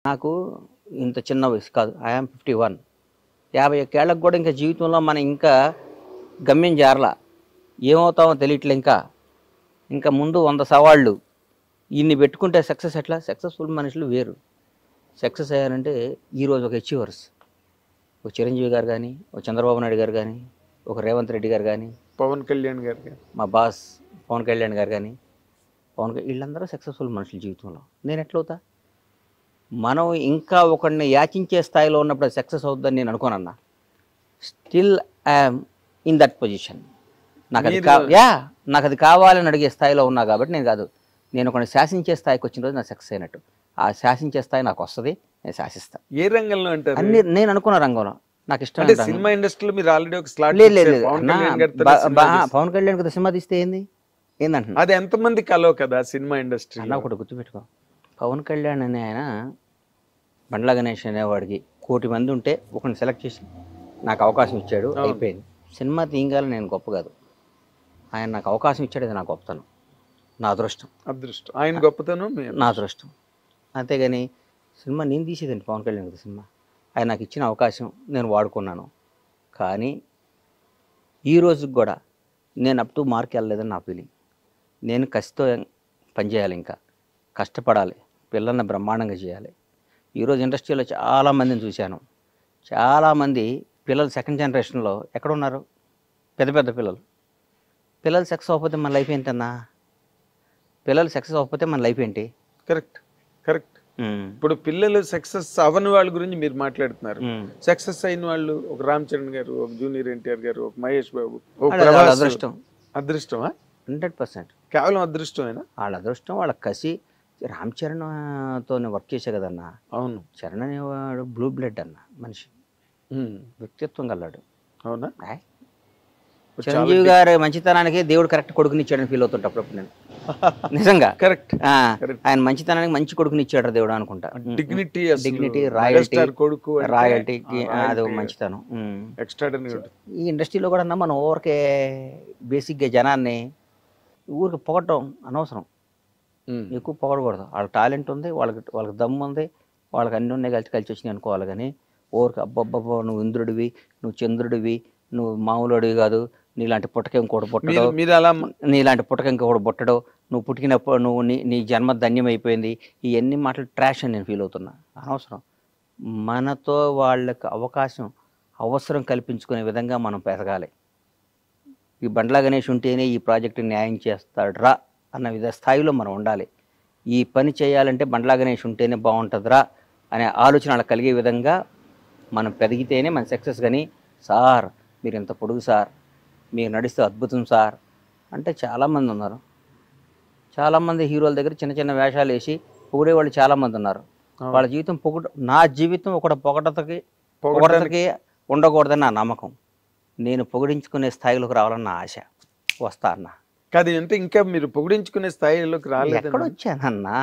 నాకు ఇంత చిన్న వయసు కాదు. I am 51. 51 ఏళ్ళకి కూడా ఇంకా జీవితంలో మనం ఇంకా గమ్యం చేరలా. ఏమవుతామో తెలియట్లే ఇంకా. ఇంకా ముందు 100 సవాళ్ళు. ఇన్ని పెట్టుకుంటే సక్సెస్ ఎట్లా? సక్సెస్ఫుల్ మనుషులు వేరు. సక్సెస్ అయ్యారంటే ఈరోజు ఒక అచీవర్స్. ఒక చిరంజీవి గారు కానీ, ఒక చంద్రబాబు నాయుడు గారు కానీ, ఒక రేవంత్ రెడ్డి గారు కానీ, పవన్ కళ్యాణ్ గారు కానీ, మా బాస్ పవన్ కళ్యాణ్ గారు కానీ, వీళ్ళందరూ సక్సెస్ఫుల్ మనుషుల జీవితంలో. నేను ఎట్లవుతా? మనం ఇంకా ఒకరిని యాచించే స్థాయిలో ఉన్నప్పుడు సక్సెస్ అవుతుందని నేను అనుకోనన్నా. Still I'm in that position. నాకు అది నాకు అది కావాలని అడిగే స్థాయిలో ఉన్నా కాబట్టి నేను కాదు. నేను ఒకరిని శాసించే స్థాయికి వచ్చిన రోజు నాకు సక్సెస్ అయినట్టు. ఆ శాసించే స్థాయి నాకు వస్తుంది, నేను శాసిస్తాను. ఏ రంగంలో అంటారు? అన్ని నేను అనుకున్న రంగంలో నాకు ఇష్టం. సినిమా ఇండస్ట్రీలో మీరు ఆల్రెడీ ఒక స్లాట్ లేదు పవన్ కళ్యాణ్ కదా సినిమా తీస్తే ఏందంటున్నా? అది ఎంతమంది కలవ కదా సినిమా ఇండస్ట్రీ అన్న. ఒకటి గుర్తుపెట్టుకో, పవన్ కళ్యాణ్ అనే ఆయన బండ్ల గణేష్ అనేవాడికి 1 కోటి మంది ఉంటే ఒకరిని సెలెక్ట్ చేసి నాకు అవకాశం ఇచ్చాడు, అయిపోయింది. సినిమా తీయగాలని నేను గొప్ప కాదు, ఆయన నాకు అవకాశం ఇచ్చాడు, అది నా గొప్పతనం, నా అదృష్టం. ఆయన గొప్పతనం నా అదృష్టం. అంతేగాని సినిమా నేను తీసేదండి పవన్ కళ్యాణ్ కదా సినిమా. ఆయన నాకు ఇచ్చిన అవకాశం నేను వాడుకున్నాను. కానీ ఈ రోజుకి కూడా నేను అప్ టు మార్క్ వెళ్ళలేదని నా ఫీలింగ్. నేను కసితో పనిచేయాలి, ఇంకా కష్టపడాలి, పిల్లల్ని బ్రహ్మాండంగా చేయాలి. ఈరోజు ఇండస్ట్రీలో చాలామందిని చూశాను. చాలామంది పిల్లలు సెకండ్ జనరేషన్లో ఎక్కడున్నారు? పెద్ద పెద్ద పిల్లలు సక్సెస్ అవ్వకపోతే మన లైఫ్ ఏంటన్నా? పిల్లలు సక్సెస్ అవ్వకపోతే మన లైఫ్ ఏంటి? కరెక్ట్. ఇప్పుడు పిల్లలు సక్సెస్ అవ్వని వాళ్ళ గురించి మీరు మాట్లాడుతున్నారు. సక్సెస్ అయిన వాళ్ళు ఒక రామ్ చరణ్ గారు, ఒక జూనియర్ ఎన్టీఆర్ గారు, ఒక మహేష్ బాబు, అదృష్టం. అదృష్టమా? 100%. కేవలం అదృష్టమేనా? వాళ్ళ అదృష్టం, వాళ్ళ కసి. రామ్ చరణ్తో వర్క్ చేసే కదన్నా. అవును. చరణ్ అనేవాడు బ్లూ బ్లడ్ అన్న మనిషి, వ్యక్తిత్వం గల్లాడు. అవునా? చిరంజీవి గారి మంచితనానికి దేవుడు కరెక్ట్ కొడుకుని ఇచ్చాడని ఫీల్ అవుతుంటా అప్పుడప్పుడు నేను. నిజంగా కరెక్ట్. ఆయన మంచితనానికి మంచి కొడుకుని ఇచ్చాడు దేవుడు అనుకుంటా. డిగ్నిటీ, రాయల్టీకి అది మంచితనం. ఈ ఇండస్ట్రీలో కూడా మనం ఊరికే బేసిక్గా జనాన్ని ఊరికి పొగటం అనవసరం, ఎక్కువ పొగడకూడదు. వాళ్ళకి టాలెంట్ ఉంది, వాళ్ళకి దమ్ము ఉంది, వాళ్ళకి అన్నీ ఉన్నాయి, కలిసి వచ్చినాయి అనుకోవాలి. కానీ ఊరికి అబ్బబ్బబ్బో నువ్వు ఇంద్రుడివి, నువ్వు చంద్రుడివి, నువ్వు మామూలుడివి కాదు, నీలాంటి పుట్టక ఇంకోటి పుట్టడు, నీలాంటి పుట్టక ఇంకొకటి పుట్టడు, నువ్వు పుట్టినప్పుడు నువ్వు నీ జన్మ ధన్యమైపోయింది, ఇవన్నీ మాటలు ట్రాష్ అని నేను ఫీల్ అవుతున్నా. అనవసరం. మనతో వాళ్ళకి అవసరం కల్పించుకునే విధంగా మనం పెరగాలి. ఈ బండ్ల గణేష్ ఉంటేనే ఈ ప్రాజెక్టు న్యాయం చేస్తాడ్రా అన్న స్థాయిలో మనం ఉండాలి. ఈ పని చేయాలంటే బండ్ల గణేష్ ఉంటేనే బాగుంటుందిరా అనే ఆలోచన వాళ్ళకి కలిగే విధంగా మనం పెరిగితేనే మన సక్సెస్. కానీ సార్ మీరు ఎంత పొడుగు సార్, మీరు నడిస్తే అద్భుతం సార్ అంటే చాలామంది ఉన్నారు. చాలామంది హీరోల దగ్గర చిన్న చిన్న వేషాలు వేసి పొగిడేవాళ్ళు చాలామంది ఉన్నారు. వాళ్ళ జీవితం నా జీవితం ఒకటి పొగడతకి ఉండకూడదని నా నమ్మకం. నేను పొగిడించుకునే స్థాయిలోకి రావాలని నా ఆశ. వస్తా అన్న కాదు అంటే ఇంకా మీరు పొగిడించుకునే స్థాయిలోకి రాలేదు. ఎక్కడ వచ్చానన్నా?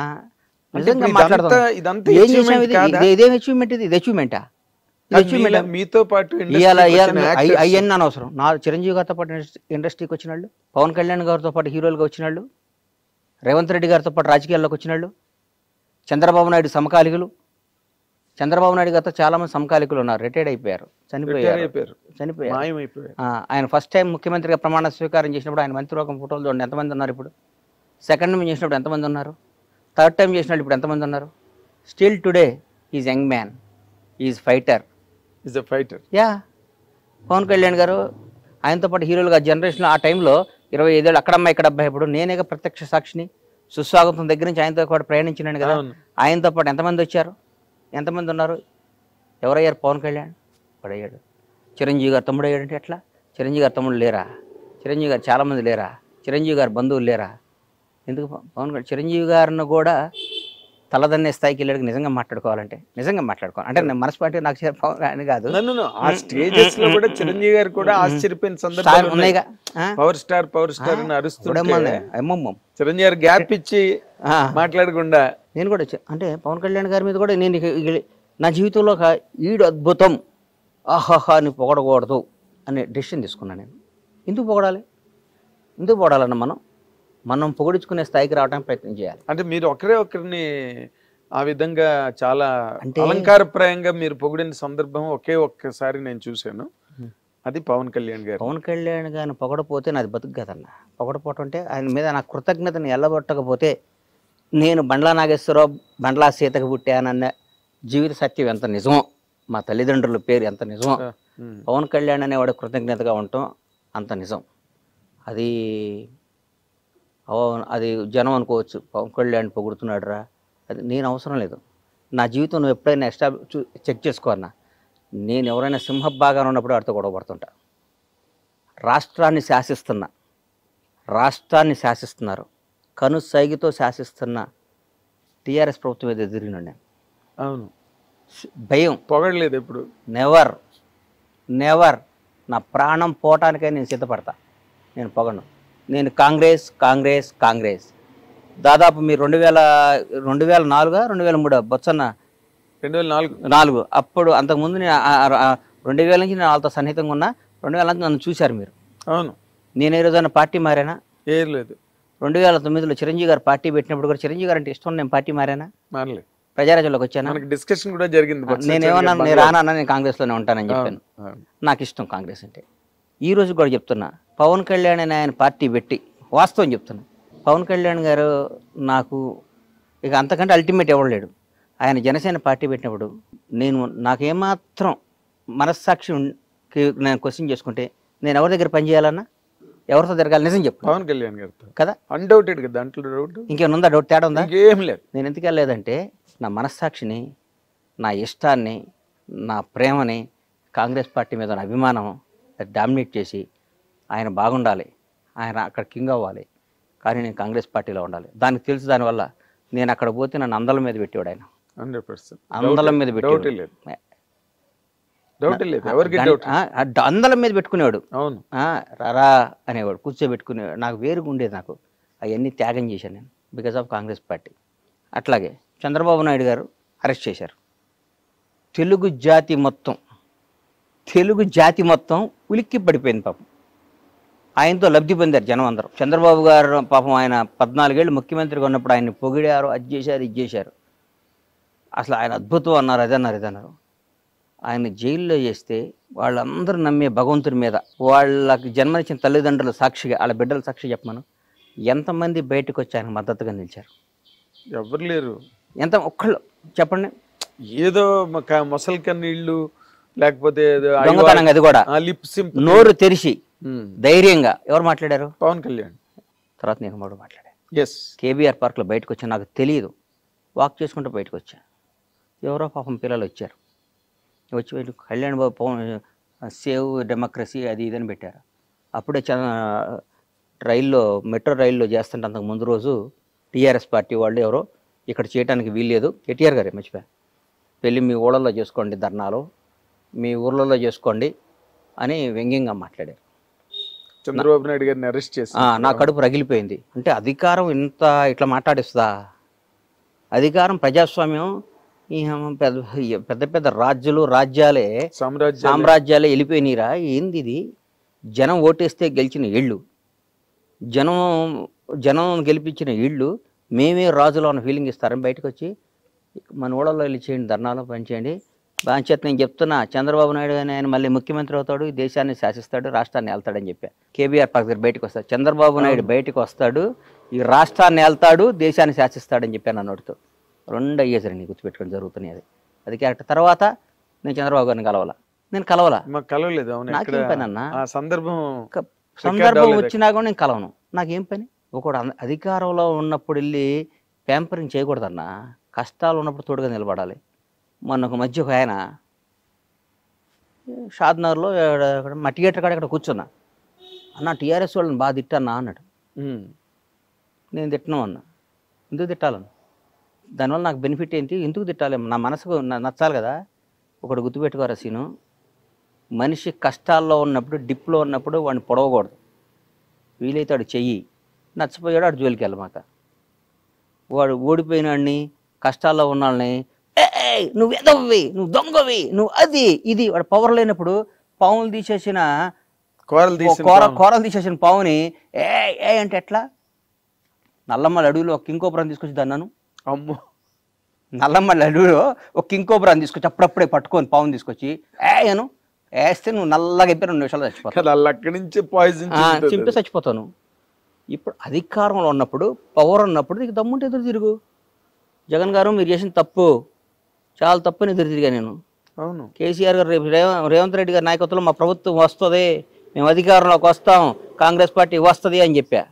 నిజంగా మాట్లాడతాం. ఇదేం అచీవ్మెంట్? ఇది అచీవ్మెంటా? మీతో పాటు అవన్నీ అనవసరం. నా చిరంజీవి గారితో పాటు ఇండస్ట్రీకి వచ్చిన వాళ్ళు, పవన్ కళ్యాణ్ గారితో పాటు హీరోలుగా వచ్చిన వాళ్ళు, రేవంత్ రెడ్డి గారితో పాటు రాజకీయాల్లోకి వచ్చిన వాళ్ళు, చంద్రబాబు నాయుడు సమకాలికులు. చంద్రబాబు నాయుడు గారితో చాలామంది సమకాలికులు ఉన్నారు, రిటైర్డ్ అయిపోయారు, చనిపోయారు. ఆయన ఫస్ట్ టైం ముఖ్యమంత్రిగా ప్రమాణ స్వీకారం చేసినప్పుడు ఆయన మంత్రివర్గం ఫోటోలు చూడండి ఎంతమంది ఉన్నారు. ఇప్పుడు సెకండ్ టైం చేసినప్పుడు ఎంతమంది ఉన్నారు, థర్డ్ టైం చేసినప్పుడు ఇప్పుడు ఎంతమంది ఉన్నారు. Still today is young man, is fighter. Pawan Kalyan గారు ఆయనతో పాటు హీరోలుగా జనరేషన్లో ఆ టైంలో 25 ఏళ్ళు అక్కడమ్మ ఇక్కడ అబ్బాయి. ఇప్పుడు నేనేగా ప్రత్యక్ష సాక్షిని. సుస్వాగతం దగ్గర నుంచి ఆయనతో పాటు ప్రయాణించినాను కదా. ఆయనతో పాటు ఎంతమంది వచ్చారు, ఎంతమంది ఉన్నారు? ఎవరయ్యారు? పవన్ కళ్యాణ్ వాడయ్యాడు. చిరంజీవి గారు తమ్ముడు అయ్యాడంటే ఎట్లా? చిరంజీవి గారు తమ్ముడు లేరా? చిరంజీవి గారు చాలామంది లేరా? చిరంజీవి గారు బంధువులు లేరా? ఎందుకు పవన్ కళ్యాణ్ చిరంజీవి గారిని కూడా తలదన్నే స్థాయికి వెళ్ళాడు. నిజంగా మాట్లాడుకోవాలి అంటే నేను మనస్పాటి నాకు పవన్ కళ్యాణ్ కాదు, ఆ స్టేజెస్ లో కూడా చిరంజీవి గారు కూడా ఆశ్చర్యపోయిన సందర్భాలు ఉన్నాయిగా. పవర్ స్టార్ అని అరుస్తుంటే చిరంజీవి గారు గ్యాప్ ఇచ్చి మాట్లాడకుండా నేను కూడా అంటే పవన్ కళ్యాణ్ గారి మీద కూడా నేను నా జీవితంలో ఈడు అద్భుతం, ఆహాహా అని పొగడకూడదు అనే డెసిషన్ తీసుకున్నాను నేను. ఎందుకు పొగడాలన్న మనం పొగిడించుకునే స్థాయికి రావడానికి ప్రయత్నం చేయాలి. అంటే మీరు ఒకరిని ఆ విధంగా చాలా అలంకారప్రాయంగా మీరు పొగిడిన సందర్భం ఒక్కసారి నేను చూశాను. అది పవన్ కళ్యాణ్ గారు. పవన్ కళ్యాణ్ గారిని పొగడపోతే నాది బతుకు కదన్న. పొగడపోవటం అంటే ఆయన మీద నా కృతజ్ఞతను ఎల్లబొట్టకపోతే నేను బండ్లా నాగేశ్వరరావు బండ్లా సీతకు పుట్టానన్న జీవిత సత్యం ఎంత నిజమో, మా తల్లిదండ్రుల పేరు ఎంత నిజమో, పవన్ కళ్యాణ్ అనేవాడు కృతజ్ఞతగా ఉండటం అంత నిజం. అది అది జనం అనుకోవచ్చు, పవన్ కళ్యాణ్ పొగుడుతున్నాడు రా, అది నేను అవసరం లేదు. నా జీవితం నువ్వు ఎప్పుడైనా చెక్ చేసుకో అన్న. నేను ఎవరైనా సింహభాగాన్ని ఉన్నప్పుడు వాడితో గొడవ పడుతుంటా. రాష్ట్రాన్ని శాసిస్తున్నారు, కను సైగితో శాసిస్తున్న టీఆర్ఎస్ ప్రభుత్వం మీద ఎదిరినాడు నేను. అవును, భయం పొగడలేదు ఎప్పుడు. నెవర్ నా ప్రాణం పోవటానికై నేను సిద్ధపడతా, నేను పొగను. నేను కాంగ్రెస్ దాదాపు మీరు 2004 2003 బొత్సన్న 2004 అప్పుడు. అంతకుముందు నేను 2000 నుంచి నేను వాళ్ళతో సన్నిహితంగా ఉన్నా. 2000 నుంచి నన్ను చూశారు మీరు. అవును, నేను ఏ రోజైనా పార్టీ మారానా? ఏం లేదు. 2009లో చిరంజీవి గారు పార్టీ పెట్టినప్పుడు కూడా చిరంజీవి గారు అంటే ఇష్టం, నేను పార్టీ మారానా? మారలేదు. ప్రజారాజ్యంలోకి వచ్చాను. డిస్కషన్ కూడా జరిగింది. నేనేమన్నా నేను రానా, నేను కాంగ్రెస్లోనే ఉంటానని చెప్పాను. నాకు ఇష్టం కాంగ్రెస్ అంటే. ఈ రోజు కూడా చెప్తున్నా, పవన్ కళ్యాణ్ అని ఆయన పార్టీ పెట్టి వాస్తవం చెప్తున్నా, పవన్ కళ్యాణ్ గారు నాకు ఇక అంతకంటే అల్టిమేట్ ఎవరు లేడు. ఆయన జనసేన పార్టీ పెట్టినప్పుడు నాకేమాత్రం మనస్సాక్షి నేను క్వశ్చన్ చేసుకుంటే నేను ఎవరి దగ్గర పనిచేయాలన్నా, ఎవరితో తిరగాలి? నిజం చెప్పు. పవన్ కళ్యాణ్ గారు కదా, అన్డౌటెడ్ కదా, దాంట్లో డౌట్ ఇంకేమైనా ఉందా? డౌట్ తేడా ఉందా? ఏం లేదు. నేను ఎందుకు వెళ్ళలేదంటే నా మనస్సాక్షిని, నా ఇష్టాన్ని, నా ప్రేమని, కాంగ్రెస్ పార్టీ మీద నా అభిమానం డామినేట్ చేసి ఆయన బాగుండాలి, ఆయన అక్కడ కింగ్ అవ్వాలి, కానీ నేను కాంగ్రెస్ పార్టీలో ఉండాలి. దానికి తెలుసు. దానివల్ల నేను అక్కడ పోతే నన్ను అందలం మీద పెట్టేవాడు ఆయన. 100% అందలం మీద పెట్టేవాడు, అందలం మీద పెట్టుకునేవాడు. అవును, రారా అనేవాడు, కూర్చోబెట్టుకునేవాడు. నాకు వేరుగా ఉండేది. నాకు అవన్నీ త్యాగం చేశాను నేను బికాస్ ఆఫ్ కాంగ్రెస్ పార్టీ. అట్లాగే చంద్రబాబు నాయుడు గారు అరెస్ట్ చేశారు. తెలుగు జాతి మొత్తం ఉలిక్కి పడిపోయింది పాపం. ఆయనతో లబ్ధి పొందారు జనం అందరూ. చంద్రబాబు గారు పాపం ఆయన 14 ఏళ్ళు ముఖ్యమంత్రిగా ఉన్నప్పుడు ఆయన్ని పొగిడారు, అది చేశారు, ఇది చేశారు. అసలు ఆయన అద్భుతం అన్నారు, ఇదన్నారు. ఆయన జైల్లో చేస్తే వాళ్ళందరూ నమ్మే భగవంతుని మీద, వాళ్ళకి జన్మనిచ్చిన తల్లిదండ్రుల సాక్షిగా, వాళ్ళ బిడ్డల సాక్షి చెప్పమను, ఎంతమంది బయటకు వచ్చి ఆయన మద్దతుగా నిలిచారు? ఎవరు లేరు. ఒక్కళ్ళు చెప్పండి. ఏదో మొసలి కన్నీళ్ళు, లేకపోతే దొంగతనంగా, అది కూడా నోరు తెరిచి ధైర్యంగా ఎవరు మాట్లాడారు? పవన్ కళ్యాణ్. తర్వాత నేను మాట్లాడా. కేబీఆర్ పార్క్లో బయటకు వచ్చా, నాకు తెలియదు, వాక్ చేసుకుంటూ బయటకు వచ్చా. ఎవరో పాపం పిల్లలు వచ్చారు, వచ్చి కళ్యాణ్ బాబు పవన్ సేవ్ డెమోక్రసీ అది ఇదని పెట్టారు. అప్పుడే మెట్రో రైల్లో చేస్తుంటే అంతకు ముందు రోజు టీఆర్ఎస్ పార్టీ వాళ్ళు ఎవరో ఇక్కడ చేయడానికి వీల్లేదు, కేటీఆర్ గారే మర్చిపోయా, పెళ్ళి మీ ఊళ్ళల్లో చేసుకోండి, ధర్నాలు మీ ఊర్లలో చేసుకోండి అని వ్యంగ్యంగా మాట్లాడారు. చంద్రబాబు నాయుడు గారిని అరెస్ట్ చేసి నా కడుపు రగిలిపోయింది. అంటే అధికారం ఇట్లా మాట్లాడిస్తుందా? అధికారం, ప్రజాస్వామ్యం, పెద్ద పెద్ద రాజ్యాలే సామ్రాజ్యాలే వెళ్ళిపోయినీరా? ఏంది ఇది? జనం ఓటేస్తే గెలిచిన ఇళ్ళు, జనం గెలిపించిన ఇళ్ళు, మేమే రాజులో ఉన్న ఫీలింగ్ ఇస్తారని బయటకు వచ్చి మన ఊళ్ళలో వెళ్ళి చేయండి, ధర్నాలో పనిచేయండి. బాంచేత నేను చెప్తున్నా, చంద్రబాబు నాయుడు అని ఆయన మళ్ళీ ముఖ్యమంత్రి అవుతాడు, ఈ దేశాన్ని శాసిస్తాడు, రాష్ట్రాన్ని వెళ్తాడని చెప్పా. కేబీఆర్ పార్క్ దగ్గర బయటకు వస్తాడు, చంద్రబాబు నాయుడు బయటకు వస్తాడు, ఈ రాష్ట్రాన్ని వెళ్తాడు, దేశాన్ని శాసిస్తాడని చెప్పాను అన్నోటితో. 2 అయ్యేసరి నీ గుర్తుపెట్టుకొని జరుగుతున్నాయి. అది క్యారెక్టర్. తర్వాత నేను చంద్రబాబు గారిని నేను కలవలా. నాకేం పని అన్న? సందర్భం వచ్చినా కూడా నేను కలవను. నాకేం పని? ఒకడు అధికారంలో ఉన్నప్పుడు వెళ్ళి ప్యాంపరింగ్ చేయకూడదన్న. కష్టాలు ఉన్నప్పుడు తోడుగా నిలబడాలి. మొన్న ఒక మధ్య ఒక ఆయన షాద్నగర్లో మా థియేటర్ కాడ ఇక్కడ కూర్చున్నా, అన్న టీఆర్ఎస్ వాళ్ళని బాగా తిట్టన్నా అన్నాడు. నేను తిట్టను అన్నా. ఎందుకు తిట్టాలను? దానివల్ల నాకు బెనిఫిట్ ఏంటి? ఎందుకు తిట్టాలి? నా మనసుకు నచ్చాలి కదా. ఒకటి గుర్తుపెట్టుకోరా సీను, మనిషి కష్టాల్లో ఉన్నప్పుడు, డిప్లో ఉన్నప్పుడు వాడిని పొడవకూడదు. వీలైతే వాడు చెయ్యి, నచ్చిపోయాడు వాడు జోలికి వెళ్ళమాక. వాడు ఓడిపోయినాడిని, కష్టాల్లో ఉన్నాళ్ళని నువ్వు ఎదవ్వి, నువ్వు దొంగవి, నువ్వు అది ఇది, వాడు పవర్ లేనప్పుడు పావులు తీసేసిన కూరలు తీసేసిన పావుని అంటే ఎట్లా? నల్లమ్మల అడవిలో ఒక కింకోపురం తీసుకొచ్చి దాన్నాను. అమ్మో, నల్లమల్ల అడవిలో ఒక కింగ్ కోబ్రాని తీసుకొచ్చి అప్పుడప్పుడే పట్టుకొని పావును తీసుకొచ్చి ఏను వేస్తే నువ్వు నల్లగా అయిపోయి 2 నిమిషాలు చచ్చిపోతావు. అక్కడి నుంచి పాయిజన్ చింపి చచ్చిపోతాను. ఇప్పుడు అధికారంలో ఉన్నప్పుడు, పవర్ ఉన్నప్పుడు నీకు దమ్ముంటే ఎదురు తిరుగు. జగన్ గారు మీరు చేసిన తప్పు, చాలా తప్పు అని ఎదురు తిరిగా నేను. అవును, కేసీఆర్ గారు రేపు రేవంత్ రెడ్డి గారి నాయకత్వంలో మా ప్రభుత్వం వస్తుంది, మేము అధికారంలోకి వస్తాం, కాంగ్రెస్ పార్టీ వస్తుంది అని చెప్పా.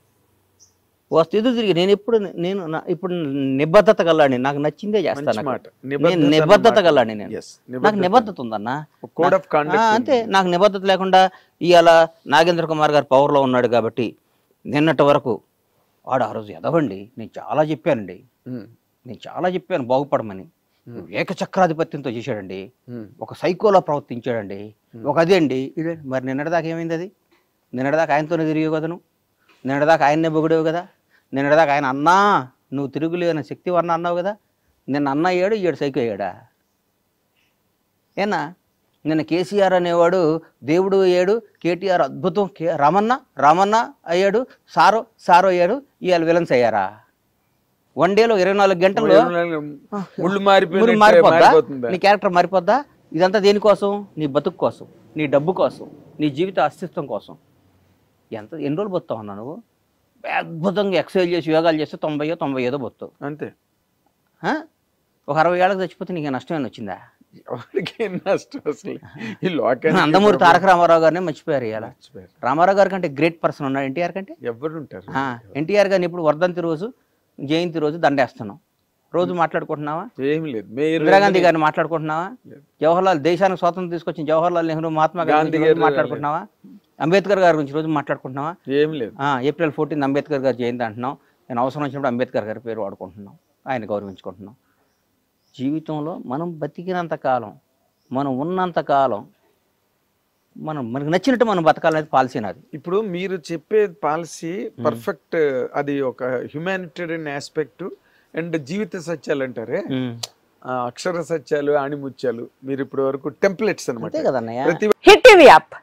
వస్తే ఎదురు తిరిగి నేను ఇప్పుడు నిబద్ధత గల్లాడిని, నాకు నచ్చిందే చేస్తాను. నేను నిబద్ధత గల్లాడిని, నాకు నిబద్ధత ఉందన్నా. అంతే, నాకు నిబద్ధత లేకుండా ఇవాళ నాగేంద్ర కుమార్ గారు పవర్లో ఉన్నాడు కాబట్టి నిన్నటి వరకు వాడు ఆ రోజు ఎదవండి. నేను చాలా చెప్పాను బాగుపడమని. ఏకచక్రాధిపత్యంతో చేశాడండి, ఒక సైకోలో ప్రవర్తించాడండి, ఒక అదే అండి ఇదే. మరి నిన్నటిదాకా ఏమైంది? అది నిన్నటిదాకా ఆయనతోనే తిరిగే కదా నువ్వు, నిన్నటిదాకా ఆయన్నే పొగిడేవు కదా, నిన్నటిదాకా ఆయన అన్నా నువ్వు తిరుగులేని శక్తివర్ణ అన్నావు కదా. నిన్న అన్న అయ్యాడు, ఈడు సైకో అయ్యాడా? ఏనా నిన్న కేసీఆర్ అనేవాడు దేవుడు అయ్యాడు, కేటీఆర్ అద్భుతం, రామన్న అయ్యాడు, సారో అయ్యాడు, ఇవాళ విలన్స్ అయ్యారా? 1 డేలో 24 గంటల్లో మారిపోద్దా? నీ క్యారెక్టర్ మారిపోద్దా? ఇదంతా దేనికోసం? నీ బతుకు కోసం, నీ డబ్బు కోసం, నీ జీవిత అస్తిత్వం కోసం. ఎన్ని రోజులు బతుతావు అన్నా నువ్వు? అద్భుతంగా ఎక్సర్సైజ్ చేసి యోగాలు చేస్తే 90 బతుతావు అంతే. ఒక 60 ఏళ్ళకి చచ్చిపోతే నీకు నష్టమేనా వచ్చిందా? నందమూరి తారక రామారావు గారినే మర్చిపోయారు. ఇలా రామారావు గారి కంటే గ్రేట్ పర్సన్ ఉన్నాడు ఎన్టీఆర్ కంటే. ఎవరు ఉంటారు? ఎన్టీఆర్ గారిని ఇప్పుడు వర్ధంతి రోజు, జయంతి రోజు దండేస్తున్నాం. రోజు మాట్లాడుకుంటున్నావా? ఏమి లేదు. ఇందిరాగాంధీ గారిని మాట్లాడుకుంటున్నావా? జవహర్లాల్, దేశానికి స్వాతంత్రం తీసుకొచ్చిన జవహర్లాల్ నెహ్రూ, మహాత్మా గాంధీ గారిని మాట్లాడుకుంటున్నావా? అంబేద్కర్ గారి గురించి రోజు మాట్లాడుకుంటున్నావా? ఏం లేదు. ఏప్రిల్ 14 అంబేద్కర్ గారి జయంతి అంటున్నాం. నేను అవసరం వచ్చినప్పుడు అంబేద్కర్ గారి పేరు వాడుకుంటున్నాం, ఆయన గౌరవించుకుంటున్నాం. జీవితంలో మనం బతికినంత కాలం, మనం ఉన్నంత కాలం మనకు నచ్చినట్టు మనం బతకాలనేది పాలసీ నాది. ఇప్పుడు మీరు చెప్పే పాలసీ పర్ఫెక్ట్, అది ఒక హ్యూమానిటేరియన్ ఆస్పెక్ట్ అండ్ జీవిత సత్యాలు అంటారే, అక్షర సత్యాలు, ఆణిముత్యాలు మీరు ఇప్పటి వరకు టెంప్లెట్స్ అన్నమాట. Hit TV app